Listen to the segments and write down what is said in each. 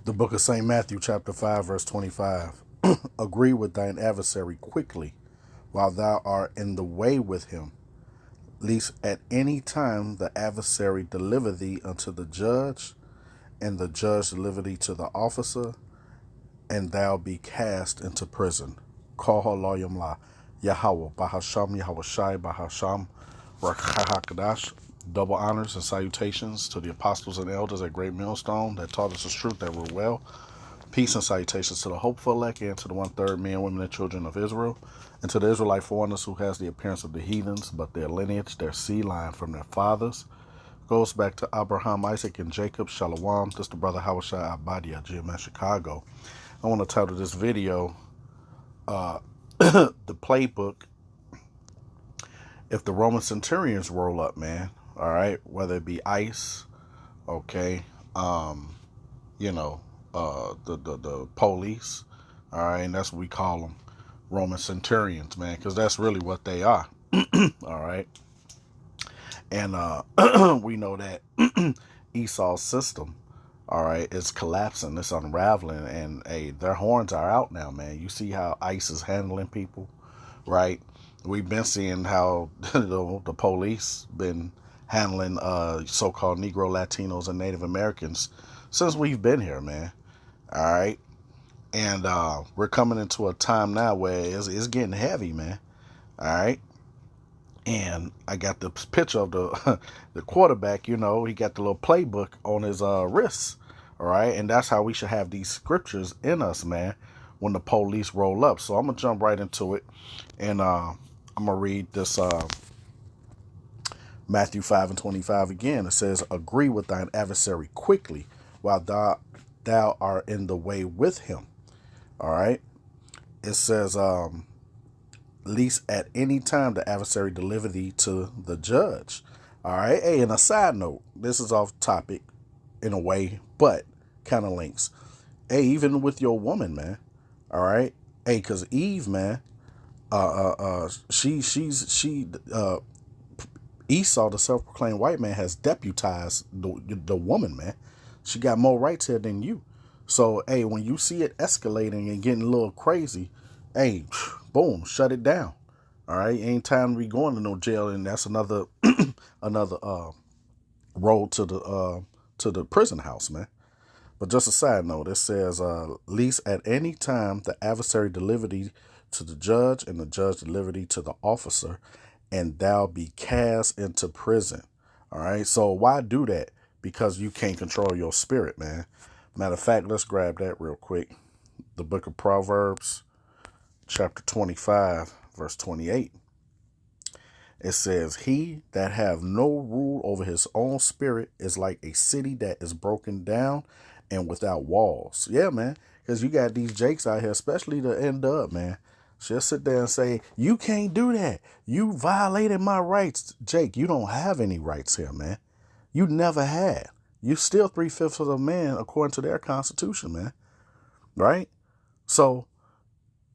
The book of St. Matthew, chapter 5, verse 25. Agree with thine adversary quickly while thou art in the way with him, lest at any time the adversary deliver thee unto the judge, and the judge deliver thee to the officer, and thou be cast into prison. Call Loyam La Yahweh, Bahasham Yahweh Shai, Bahasham Rakahakadash. Double honors and salutations to the apostles and elders at Great Millstone that taught us the truth, that were well. Peace and salutations to the hopeful elect and to the 1/3 men, women, and children of Israel, and to the Israelite foreigners who has the appearance of the heathens, but their lineage, their seed line from their fathers, goes back to Abraham, Isaac, and Jacob. Shalom. This is the brother Hawashai Abadia, GMS Chicago. I want to title this video, the Playbook, if the Roman Centurions roll up, man. All right, whether it be ICE, okay, the police, all right, and that's what we call them, Roman Centurions, man, because that's really what they are. All right, and we know that Esau's system, all right, is collapsing, it's unraveling, and hey, their horns are out now, man. You see how ICE is handling people, right? We've been seeing how the police been handling so-called Negro, Latinos, and Native Americans since we've been here, man. All right, and we're coming into a time now where it's getting heavy, man. All right, and I got the picture of the the quarterback. You know, he got the little playbook on his wrists. All right, and that's how we should have these scriptures in us, man, when the police roll up. So I'm gonna jump right into it, and I'm gonna read this Matthew 5 and 25 again. It says, "Agree with thine adversary quickly, while thou art in the way with him." All right. It says, least at any time the adversary deliver thee to the judge. All right. Hey, and a side note, this is off topic in a way, but kind of links. Hey, even with your woman, man. All right. Hey, because Eve, man, Esau, the self-proclaimed white man, has deputized the woman, man. She got more rights here than you. So, hey, when you see it escalating and getting a little crazy, hey, boom, shut it down. All right, ain't time to be going to no jail, and that's another another road to the prison house, man. But just a side note, it says, least at any time the adversary deliver thee to the judge, and the judge deliver thee to the officer, and thou be cast into prison. All right, so why do that? Because you can't control your spirit, man. Matter of fact, let's grab that real quick. The book of Proverbs, chapter 25, verse 28. It says, he that have no rule over his own spirit is like a city that is broken down and without walls. Yeah, man, because you got these jakes out here, especially the end up, man. She'll sit there and say, you can't do that. You violated my rights. Jake, you don't have any rights here, man. You never had. You still 3/5 of a man according to their constitution, man. Right? So,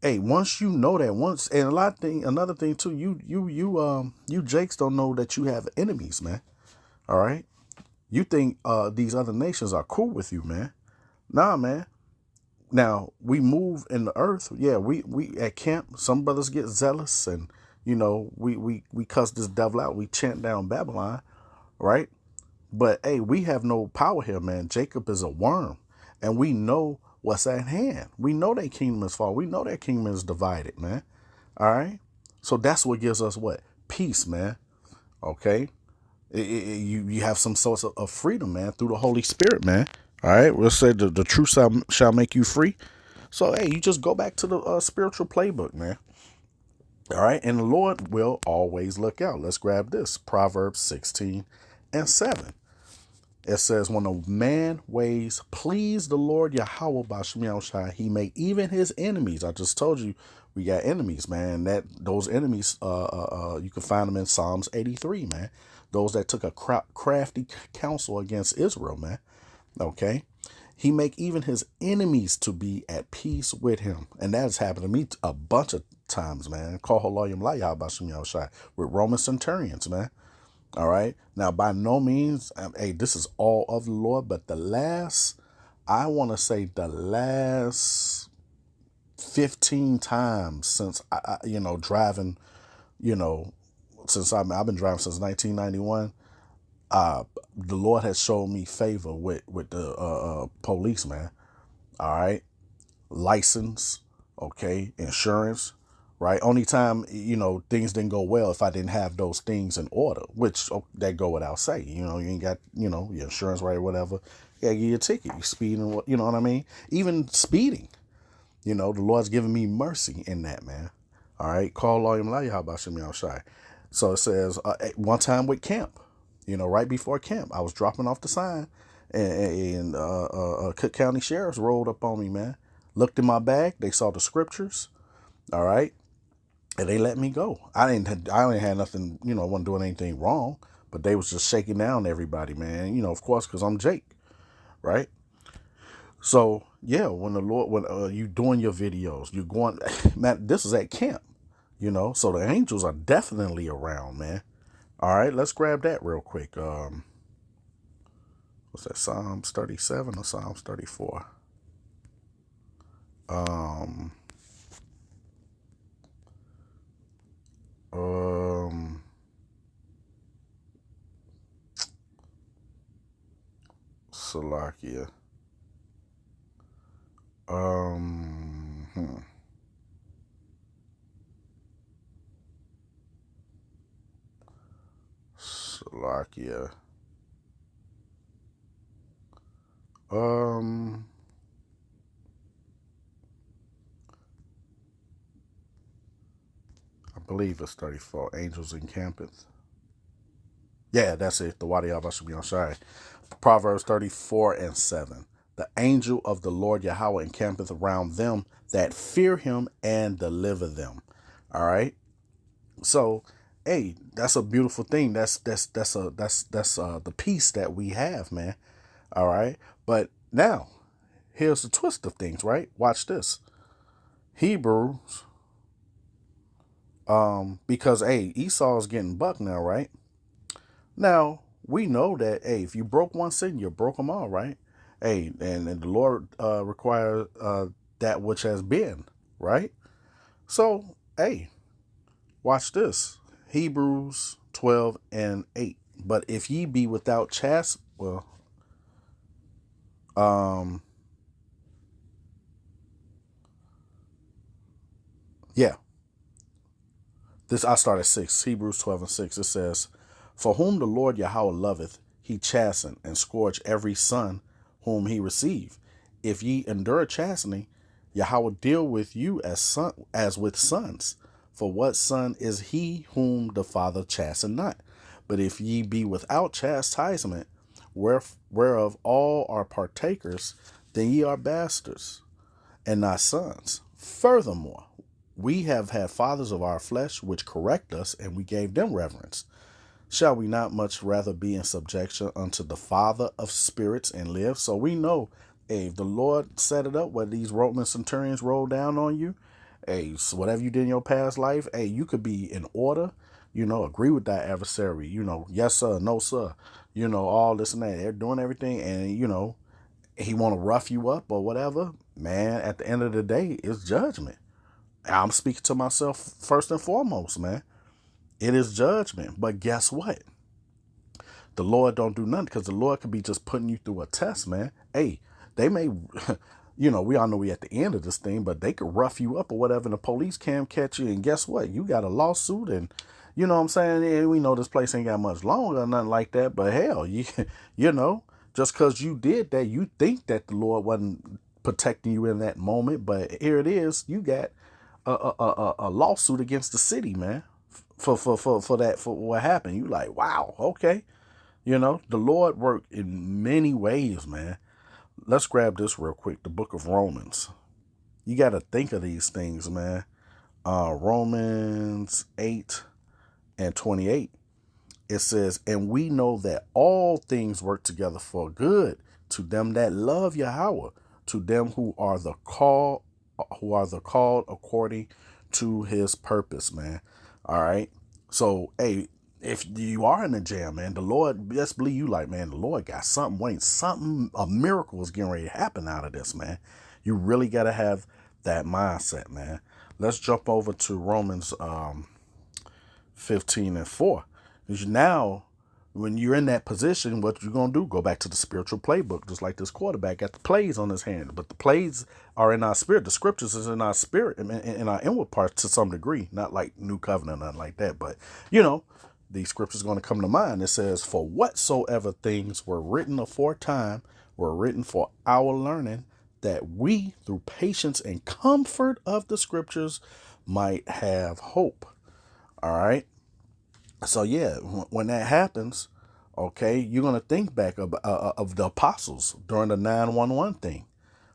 hey, once you know that, and another thing too, you Jakes don't know that you have enemies, man. All right? You think these other nations are cool with you, man. Nah, man. Now, we move in the earth. Yeah, we at camp, some brothers get zealous, and we cuss this devil out. We chant down Babylon, right? But hey, we have no power here, man. Jacob is a worm, and we know what's at hand. We know their kingdom is fallen. We know their kingdom is divided, man. All right, so that's what gives us what? Peace, man. Okay, you have some sorts of freedom, man, through the Holy Spirit, man. All right, we'll say the truth shall make you free. So hey, you just go back to the spiritual playbook, man. All right, and the Lord will always look out. Let's grab this, Proverbs 16 and 7. It says, when a man ways please the Lord Yahweh Bashmi Shai, he make even his enemies. I just told you we got enemies, man. That those enemies, you can find them in Psalms 83, man. Those that took a crafty counsel against Israel, man. Okay. He make even his enemies to be at peace with him. And that has happened to me a bunch of times, man. With Roman Centurions, man. All right. Now, by no means, hey, this is all of the Lord, but the last I want to say the last 15 times since driving, you know, since I've been driving since 1991. The Lord has shown me favor with the police, man. All right, license, okay, insurance, right. Only time things didn't go well if I didn't have those things in order, which that go without saying. You ain't got your insurance right or whatever. Yeah, give you a ticket. You speeding, you know what I mean? Even speeding, the Lord's giving me mercy in that, man. All right, call law lie. How about Shimmy Shy? So it says one time with camp, right before camp, I was dropping off the sign, and Cook County sheriffs rolled up on me, man. Looked in my bag, they saw the scriptures, all right, and they let me go. I ain't had nothing, I wasn't doing anything wrong, but they was just shaking down everybody, man. Of course, because I'm Jake, right? So yeah, when you doing your videos, you're going, man. This is at camp, so the angels are definitely around, man. All right, let's grab that real quick. What's that? Psalms 37 or Psalms 34? Um, Salakia. Hmm. Salakia. I believe it's 34. Angels encampeth. Yeah, that's it. The Wadi Abba should be on shy. Proverbs 34:7. The angel of the Lord Yahweh encampeth around them that fear him and deliver them. All right. So, hey, that's a beautiful thing. That's the peace that we have, man. All right. But now, here's the twist of things, right? Watch this. Hebrews, because hey, Esau's getting bucked now, right? Now, we know that, hey, if you broke one sin, you broke them all, right? Hey, and the Lord requires that which has been, right? So, hey, watch this. Hebrews 12:8. But if ye be without yeah. This I start at 6. Hebrews 12:6. It says, for whom the Lord Yahweh loveth, he chasten and scourge every son whom he receive. If ye endure chastening, Yahweh deal with you as with sons. For what son is he whom the Father chasten not? But if ye be without chastisement, whereof all are partakers, then ye are bastards and not sons. Furthermore, we have had fathers of our flesh which correct us, and we gave them reverence. Shall we not much rather be in subjection unto the Father of spirits and live? So we know, hey, if the Lord set it up where these Roman Centurions roll down on you, hey, so whatever you did in your past life, hey, you could be in order, agree with that adversary, yes sir, no sir, all this and that. They're doing everything, and he want to rough you up or whatever. Man, at the end of the day, it's judgment. I'm speaking to myself first and foremost, man. It is judgment. But guess what? The Lord don't do nothing, because the Lord could be just putting you through a test, man. Hey, they may, we all know we at the end of this thing, but they could rough you up or whatever, and the police can't catch you. And guess what? You got a lawsuit, and you know what I'm saying? And we know this place ain't got much longer or nothing like that. But hell, just because you did that, you think that the Lord wasn't protecting you in that moment. But here it is. You got a lawsuit against the city, man, for that, for what happened. You like, wow, okay. The Lord worked in many ways, man. Let's grab this real quick. The book of Romans. You got to think of these things, man. Romans 8:28. It says, and we know that all things work together for good to them that love Yahweh, to them who are the called according to his purpose, man. All right. So, hey, if you are in the jam, man, the Lord, best believe you like, man, the Lord got something waiting, a miracle is getting ready to happen out of this, man. You really got to have that mindset, man. Let's jump over to Romans 15:4. Because now, when you're in that position, what you're going to do, go back to the spiritual playbook, just like this quarterback got the plays on his hand. But the plays are in our spirit. The scriptures is in our spirit, in our inward parts to some degree, not like New Covenant, nothing like that. But, these scriptures are going to come to mind. It says, for whatsoever things were written aforetime were written for our learning, that we, through patience and comfort of the scriptures, might have hope. All right. So, yeah, when that happens, okay, you're going to think back of the apostles during the 911 thing.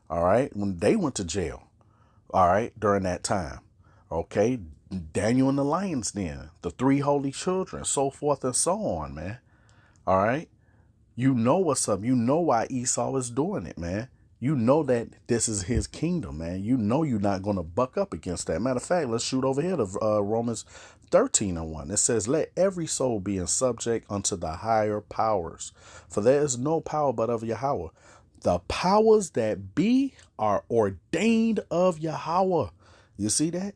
All right. When they went to jail. All right. During that time. Okay. Daniel in the lion's den, the three holy children, so forth and so on, man. All right. You know what's up. You know why Esau is doing it, man. You know that this is his kingdom, man. You know you're not going to buck up against that. Matter of fact, let's shoot over here to Romans 13:1. It says, let every soul be in subject unto the higher powers, for there is no power but of Yahweh. The powers that be are ordained of Yahweh. You see that?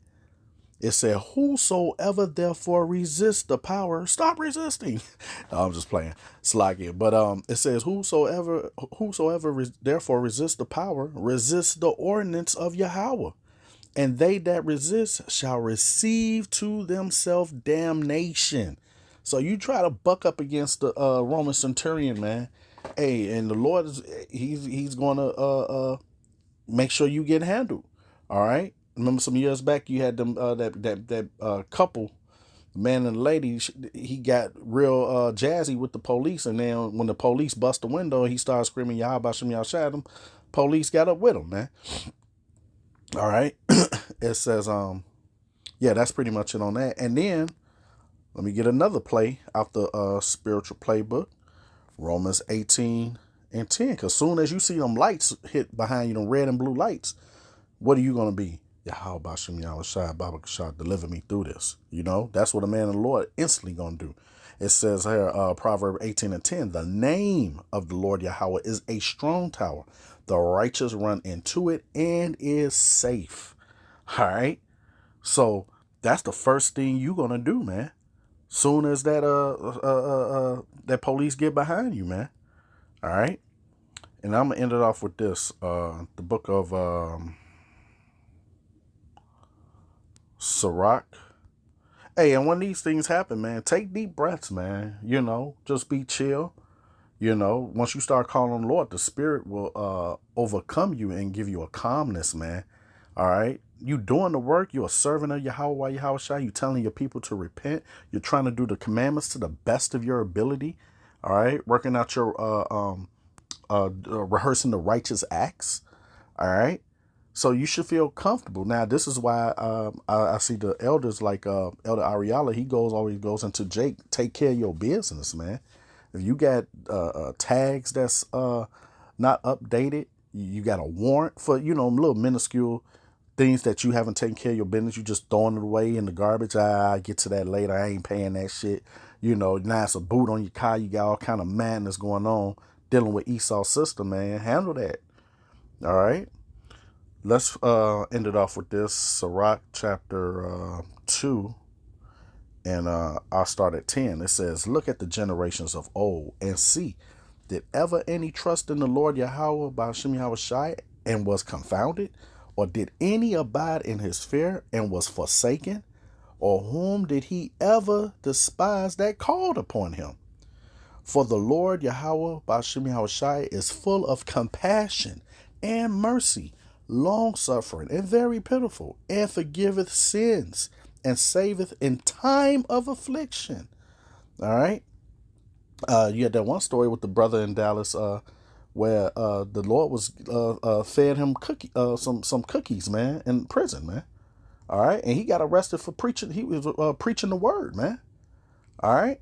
It said, whosoever therefore resists the power, stop resisting. No, I'm just playing. Slaggy. But it says, whosoever therefore resists the power, resists the ordinance of Yahweh. And they that resist shall receive to themselves damnation. So you try to buck up against the Roman Centurion, man. Hey, and the Lord he's gonna make sure you get handled. All right. Remember some years back you had them that couple, the man and the lady. He got real jazzy with the police, and then when the police bust the window, he started screaming "Yah Shem Yah Shad him." Police got up with him, man. All right, it says yeah, that's pretty much it on that. And then let me get another play out the spiritual playbook, Romans 18:10. Because soon as you see them lights hit behind you, them red and blue lights, what are you gonna be? Yahweh Bashem Yahweh Shai Baba Kashad, deliver me through this. That's what a man of the Lord instantly gonna do. It says here, Proverb 18:10, the name of the Lord Yahweh is a strong tower. The righteous run into it and is safe. All right. So that's the first thing you gonna do, man. Soon as that that police get behind you, man. All right. And I'm gonna end it off with this. The book of Sirach. Hey, and when these things happen, man, take deep breaths, man. Just be chill. Once you start calling on the Lord, the Spirit will overcome you and give you a calmness, man. All right. You doing the work. You're a servant of Yahweh, Yahweh Shai. You telling your people to repent. You're trying to do the commandments to the best of your ability. All right. Working out your rehearsing the righteous acts. All right. So you should feel comfortable. Now, this is why I see the elders like Elder Ariala. He always goes into Jake, take care of your business, man. If you got tags that's not updated, you got a warrant for, little minuscule things that you haven't taken care of your business. You just throwing it away in the garbage. I get to that later. I ain't paying that shit. Now it's a boot on your car. You got all kind of madness going on dealing with Esau's system, man. Handle that. All right. Let's end it off with this. Sirach chapter 2. And I'll start at 10. It says, look at the generations of old and see, did ever any trust in the Lord Yahweh by Hashem Yahweh Shai and was confounded? Or did any abide in his fear and was forsaken? Or whom did he ever despise that called upon him? For the Lord Yahweh by Hashem Yahweh Shai is full of compassion and mercy, long-suffering and very pitiful, and forgiveth sins, and saveth in time of affliction. All right. You had that one story with the brother in Dallas where the Lord was fed him some cookies, man, in prison, man. All right. And he got arrested for preaching. He was preaching the word, man. All right.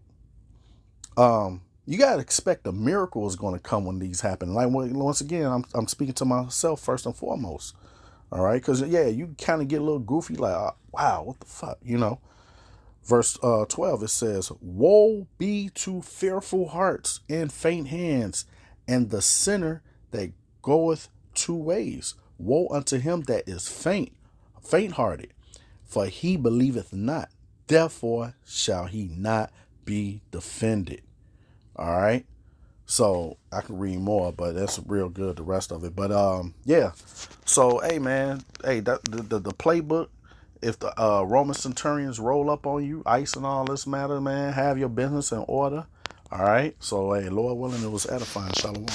You got to expect a miracle is going to come when these happen. Like, once again, I'm speaking to myself first and foremost. All right. Because, yeah, you kind of get a little goofy, like, oh, wow, what the fuck, Verse 12, it says, woe be to fearful hearts and faint hands, and the sinner that goeth two ways. Woe unto him that is faint-hearted, for he believeth not. Therefore shall he not be defended. All right. So I can read more, but that's real good, the rest of it. But yeah. So hey man, hey, the playbook. If the Roman Centurions roll up on you, ice and all this matter, man, have your business in order. All right. So hey, Lord willing, it was edifying. Shalom.